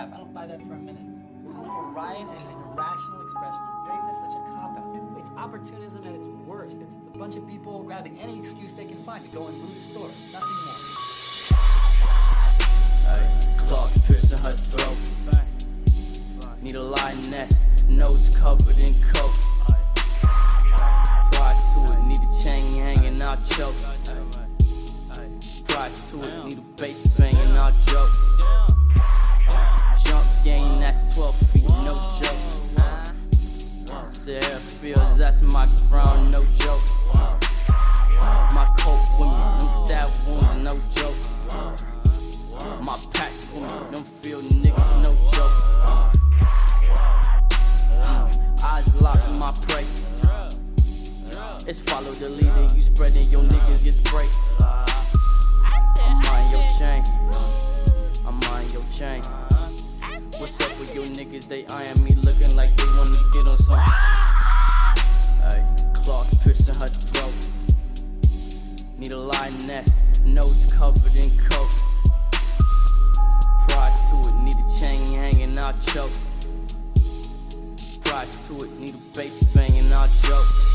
rap. I don't buy that for a minute. A riot and an irrational expression. There's just such a cop-out. It's opportunism at its worst. It's a bunch of people grabbing any excuse they can find to go and loot a store. Nothing more. Clark piercing her throat. Need a lioness, nose covered in coke. Pride to it, need a chain hanging out choke. Pride to it, need a bass banging out joke. Jump game, that's 12 feet, no joke. Say how it feels, that's my crown, no joke. My coat with me, them stab wounds, no joke. My pack with me, them field niggas, no joke. Eyes locked, my prey. It's follow the leader, you spreading your niggas get sprayed. I'm on your chain. I'm on your chain. What's up with your niggas? They eyeing me looking like they wanna get on some. Clark piercing her throat. Need a lioness, nose covered in coke. Pride to it, need a chain hanging out choke. Pride to it, need a bass banging out joke.